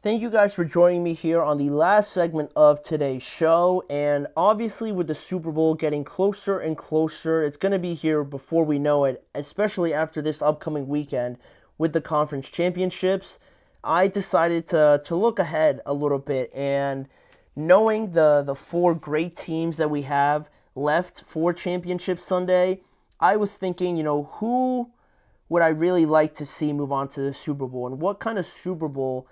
Thank you guys for joining me here on the last segment of today's show. And obviously, with the Super Bowl getting closer and closer, it's going to be here before we know it, especially after this upcoming weekend with the conference championships. I decided to look ahead a little bit, and knowing the four great teams that we have left for Championship Sunday, I was thinking, who would I really like to see move on to the Super Bowl, and what kind of Super Bowl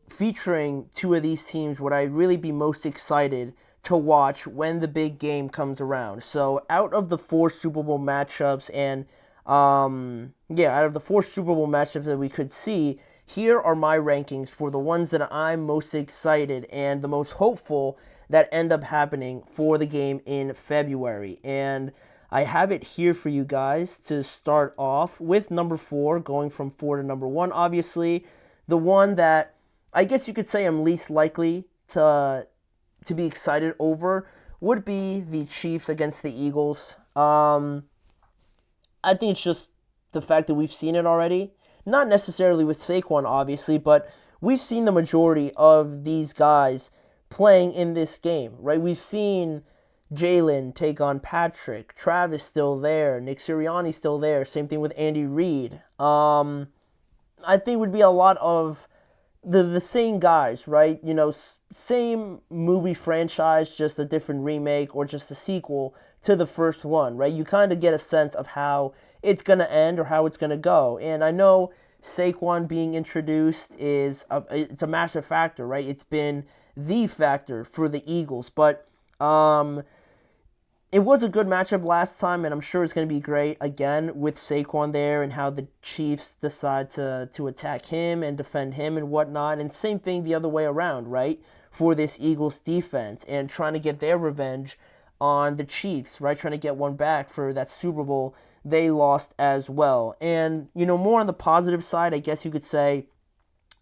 featuring two of these teams would I really be most excited to watch when the big game comes around. So out of the four Super Bowl matchups out of the four Super Bowl matchups that we could see, here are my rankings for the ones that I'm most excited and the most hopeful that end up happening for the game in February. And I have it here for you guys to start off with number 4, going from 4 to number 1. Obviously, the one that I guess you could say I'm least likely to be excited over would be the Chiefs against the Eagles. I think it's just the fact that we've seen it already. Not necessarily with Saquon, obviously, but we've seen the majority of these guys playing in this game, right? We've seen Jalen take on Patrick. Travis still there. Nick Sirianni still there. Same thing with Andy Reid. I think it would be a lot of the same guys, right? Same movie franchise, just a different remake or just a sequel to the first one, right? You kind of get a sense of how it's going to end or how it's going to go. And I know Saquon being introduced it's a massive factor, right? It's been the factor for the Eagles, but it was a good matchup last time, and I'm sure it's going to be great again with Saquon there and how the Chiefs decide to attack him and defend him and whatnot. And same thing the other way around, right? For this Eagles defense and trying to get their revenge on the Chiefs, right? Trying to get one back for that Super Bowl they lost as well. And, more on the positive side, I guess you could say,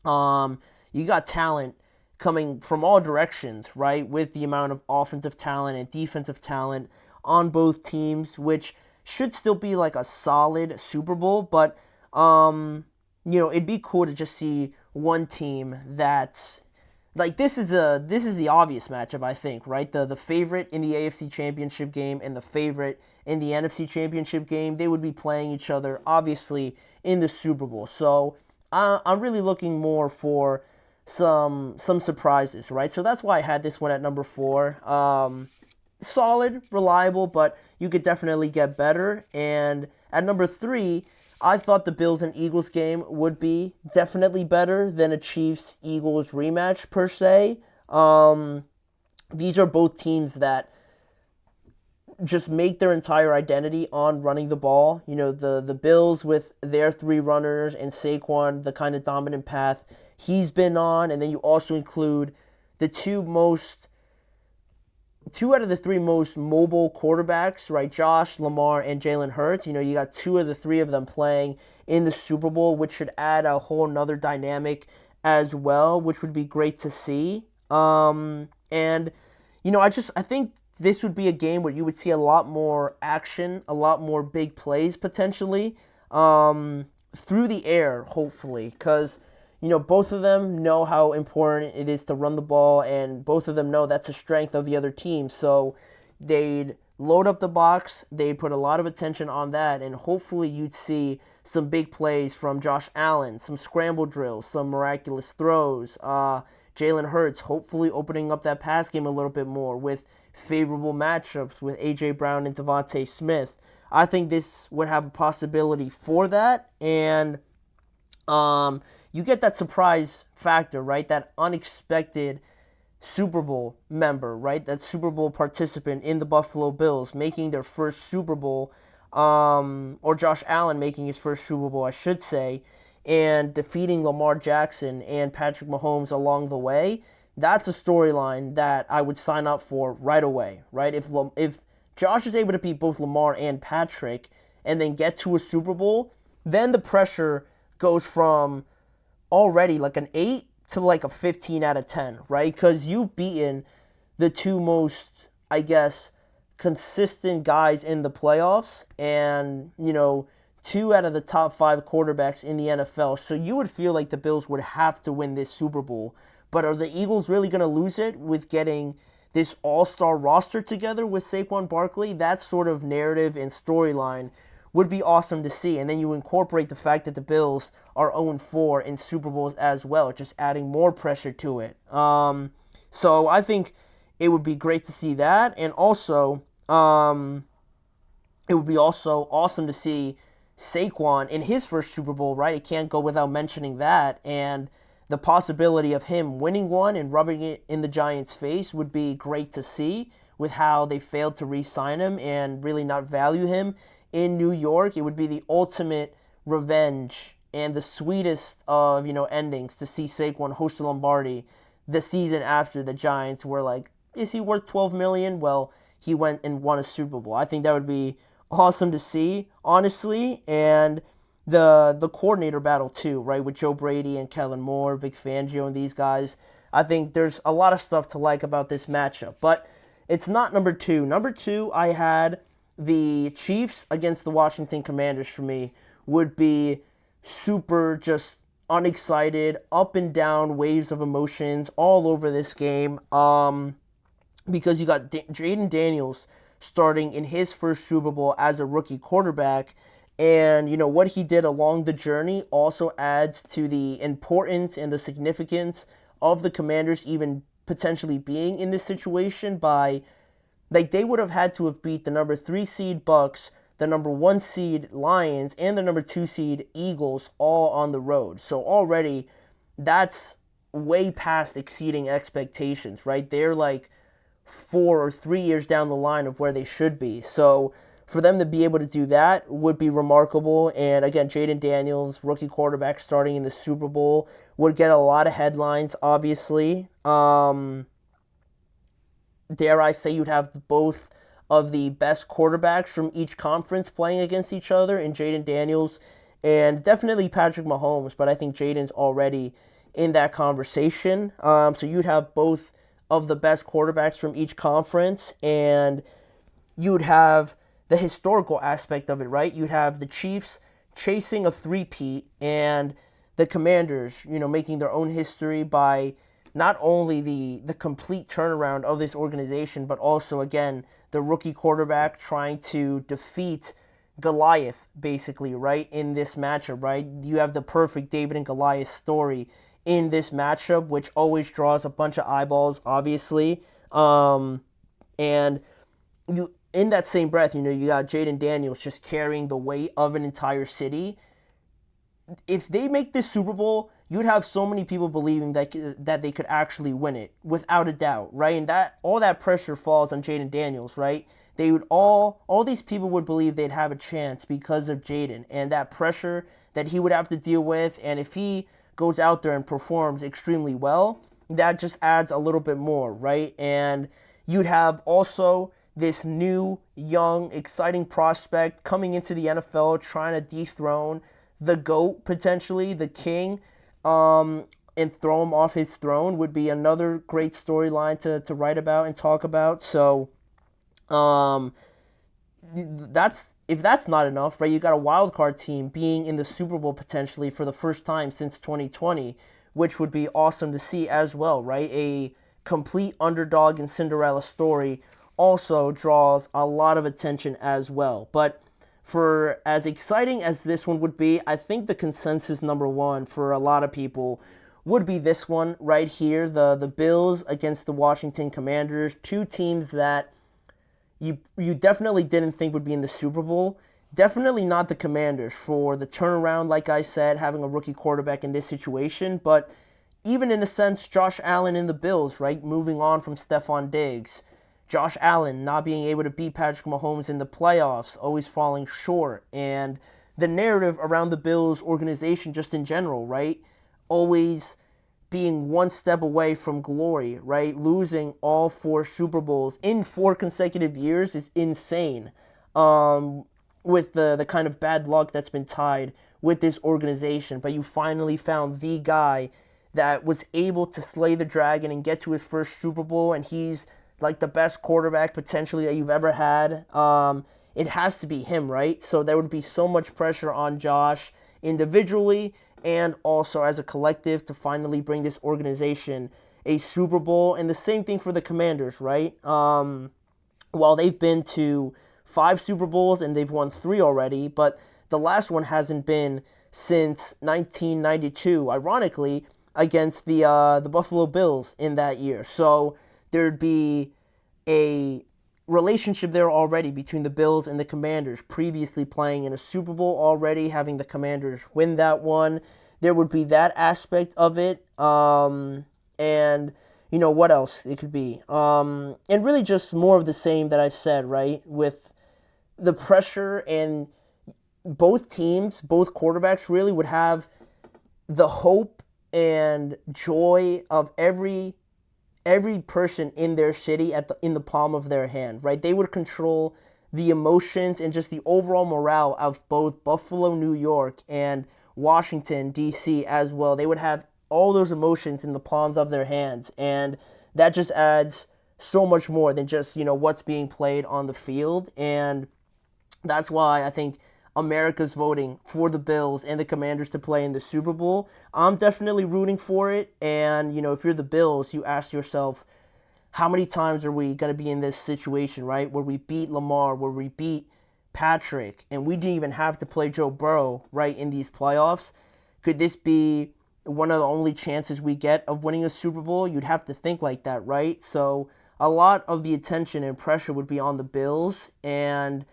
you got talent coming from all directions, right? With the amount of offensive talent and defensive talent on both teams, which should still be like a solid Super Bowl, but it'd be cool to just see one team that's like this is the obvious matchup, I think, right? The favorite in the AFC Championship game and the favorite in the NFC Championship game, they would be playing each other obviously in the Super Bowl. So I'm really looking more for some surprises, right? So that's why I had this one at number 4. Solid, reliable, but you could definitely get better. And at number 3, I thought the Bills and Eagles game would be definitely better than a Chiefs-Eagles rematch per se. These are both teams that just make their entire identity on running the ball. The Bills with their 3 runners and Saquon, the kind of dominant path he's been on, and then you also include the 2 out of the 3 most mobile quarterbacks, right? Josh, Lamar, and Jalen Hurts. You got 2 of the 3 of them playing in the Super Bowl, which should add a whole nother dynamic as well, which would be great to see. And I think this would be a game where you would see a lot more action, a lot more big plays potentially through the air, hopefully, because both of them know how important it is to run the ball, and both of them know that's a strength of the other team. So they'd load up the box, they'd put a lot of attention on that, and hopefully you'd see some big plays from Josh Allen, some scramble drills, some miraculous throws. Jalen Hurts hopefully opening up that pass game a little bit more with favorable matchups with A.J. Brown and Devontae Smith. I think this would have a possibility for that, and you get that surprise factor, right? That unexpected Super Bowl member, right? That Super Bowl participant in the Buffalo Bills making their first Super Bowl, or Josh Allen making his first Super Bowl, I should say, and defeating Lamar Jackson and Patrick Mahomes along the way. That's a storyline that I would sign up for right away, right? If Josh is able to beat both Lamar and Patrick and then get to a Super Bowl, then the pressure goes from already like an 8 to like a 15 out of 10, right? Because you've beaten the 2 most, I guess, consistent guys in the playoffs, and two out of the top five quarterbacks in the NFL. So you would feel like the Bills would have to win this Super Bowl. But are the Eagles really going to lose it with getting this all-star roster together with Saquon Barkley? That sort of narrative and storyline would be awesome to see. And then you incorporate the fact that the Bills are 0-4 in Super Bowls as well, just adding more pressure to it. So I think it would be great to see that. And also, it would be also awesome to see Saquon in his first Super Bowl, right? It can't go without mentioning that. And the possibility of him winning one and rubbing it in the Giants' face would be great to see with how they failed to re-sign him and really not value him in New York. It would be the ultimate revenge and the sweetest of, endings to see Saquon host the Lombardi the season after the Giants were like, is he worth $12 million? Well, he went and won a Super Bowl. I think that would be awesome to see, honestly. And the coordinator battle too, right, with Joe Brady and Kellen Moore, Vic Fangio, and these guys. I think there's a lot of stuff to like about this matchup, but it's not number two. Number two, I had the Chiefs against the Washington Commanders. For me, would be super just unexcited, up and down waves of emotions all over this game. Because you got Jayden Daniels starting in his first Super Bowl as a rookie quarterback. And, what he did along the journey also adds to the importance and the significance of the Commanders even potentially being in this situation by, they would have had to have beat the number 3 seed Bucks, the number 1 seed Lions, and the number 2 seed Eagles all on the road. So already that's way past exceeding expectations, right? They're like 4 or 3 years down the line of where they should be. So for them to be able to do that would be remarkable. And again, Jayden Daniels, rookie quarterback starting in the Super Bowl, would get a lot of headlines, obviously. Dare I say you'd have both of the best quarterbacks from each conference playing against each other in Jayden Daniels and definitely Patrick Mahomes, but I think Jayden's already in that conversation. So you'd have both of the best quarterbacks from each conference, and you'd have the historical aspect of it, right? You'd have the Chiefs chasing a three-peat and the Commanders, making their own history by not only the complete turnaround of this organization, but also, again, the rookie quarterback trying to defeat Goliath, basically, right, in this matchup, right? You have the perfect David and Goliath story in this matchup, which always draws a bunch of eyeballs, obviously. And you, in that same breath, you got Jayden Daniels just carrying the weight of an entire city. If they make this Super Bowl, you'd have so many people believing that they could actually win it, without a doubt, right? And that all that pressure falls on Jayden Daniels, right? They would all these people would believe they'd have a chance because of Jayden and that pressure that he would have to deal with. And if he goes out there and performs extremely well, that just adds a little bit more, right? And you'd have also this new, young, exciting prospect coming into the NFL trying to dethrone the GOAT, potentially, the king, and throw him off his throne would be another great storyline to write about and talk about. So that's if that's not enough, right? You got a wild card team being in the Super Bowl potentially for the first time since 2020, which would be awesome to see as well, right? A complete underdog and Cinderella story also draws a lot of attention as well. But for as exciting as this one would be, I think the consensus number one for a lot of people would be this one right here, the Bills against the Washington Commanders, two teams that you definitely didn't think would be in the Super Bowl. Definitely not the Commanders for the turnaround, like I said, having a rookie quarterback in this situation, but even in a sense, Josh Allen and the Bills, right, moving on from Stephon Diggs. Josh Allen not being able to beat Patrick Mahomes in the playoffs, always falling short. And the narrative around the Bills organization just in general, right? Always being one step away from glory, right? Losing all 4 Super Bowls in 4 consecutive years is insane. With the kind of bad luck that's been tied with this organization. But you finally found the guy that was able to slay the dragon and get to his first Super Bowl, and he's like the best quarterback potentially that you've ever had. it has to be him, right? So there would be so much pressure on Josh individually and also as a collective to finally bring this organization a Super Bowl. And the same thing for the Commanders, right? While they've been to 5 Super Bowls and they've won 3 already, but the last one hasn't been since 1992, ironically, against the Buffalo Bills in that year. So there'd be a relationship there already between the Bills and the Commanders, previously playing in a Super Bowl already, having the Commanders win that one. There would be that aspect of it. And what else it could be. And really just more of the same that I've said, right? With the pressure, and both teams, both quarterbacks really would have the hope and joy of every person in their city in the palm of their hand, right? They would control the emotions and just the overall morale of both Buffalo, New York, and Washington, D.C. as well. They would have all those emotions in the palms of their hands, and that just adds so much more than just, what's being played on the field. And that's why I think America's voting for the Bills and the Commanders to play in the Super Bowl. I'm definitely rooting for it. And, if you're the Bills, you ask yourself, how many times are we going to be in this situation, right? Where we beat Lamar, where we beat Patrick, and we didn't even have to play Joe Burrow, right, in these playoffs. Could this be one of the only chances we get of winning a Super Bowl? You'd have to think like that, right? So a lot of the attention and pressure would be on the Bills. And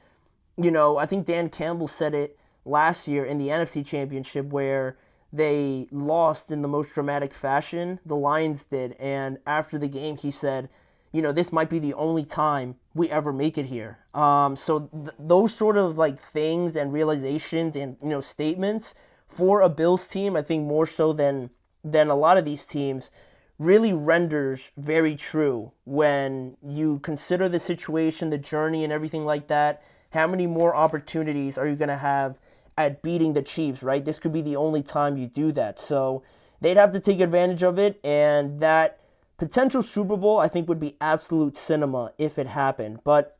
I think Dan Campbell said it last year in the NFC Championship where they lost in the most dramatic fashion. The Lions did. And after the game, he said, this might be the only time we ever make it here. So those sort of like things and realizations and, statements for a Bills team, I think more so than a lot of these teams, really renders very true when you consider the situation, the journey, and everything like that. How many more opportunities are you going to have at beating the Chiefs, right? This could be the only time you do that. So they'd have to take advantage of it, and that potential Super Bowl, I think, would be absolute cinema if it happened. But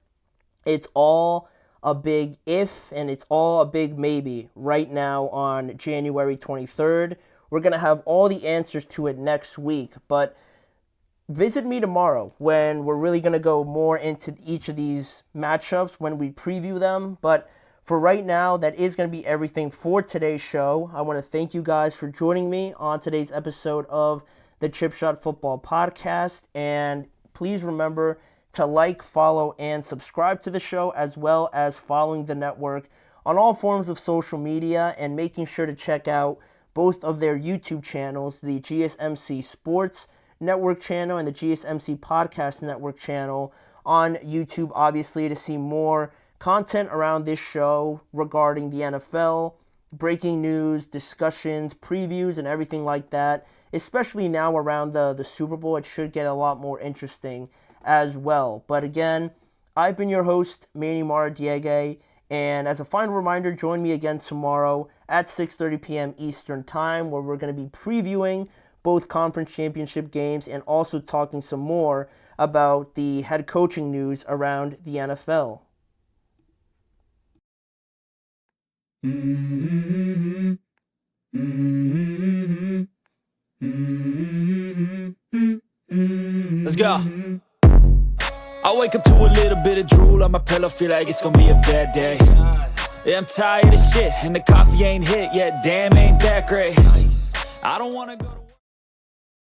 it's all a big if, and it's all a big maybe right now on January 23rd. We're going to have all the answers to it next week, but visit me tomorrow when we're really going to go more into each of these matchups when we preview them. But for right now, that is going to be everything for today's show. I want to thank you guys for joining me on today's episode of the Chip Shot Football Podcast. And please remember to like, follow, and subscribe to the show, as well as following the network on all forms of social media, and making sure to check out both of their YouTube channels, the GSMC Sports Network channel and the GSMC Podcast Network channel on YouTube, obviously, to see more content around this show regarding the NFL, breaking news, discussions, previews, and everything like that. Especially now around the Super Bowl, it should get a lot more interesting as well. But again, I've been your host, Manny Maradiege, and as a final reminder, join me again tomorrow at 6:30 p.m. Eastern Time, where we're going to be previewing both conference championship games and also talking some more about the head coaching news around the NFL. Let's go. I wake up to a little bit of drool on my pillow, feel like it's gonna be a bad day. Yeah, I'm tired of shit, and the coffee ain't hit yet, damn, ain't that great. I don't wanna go to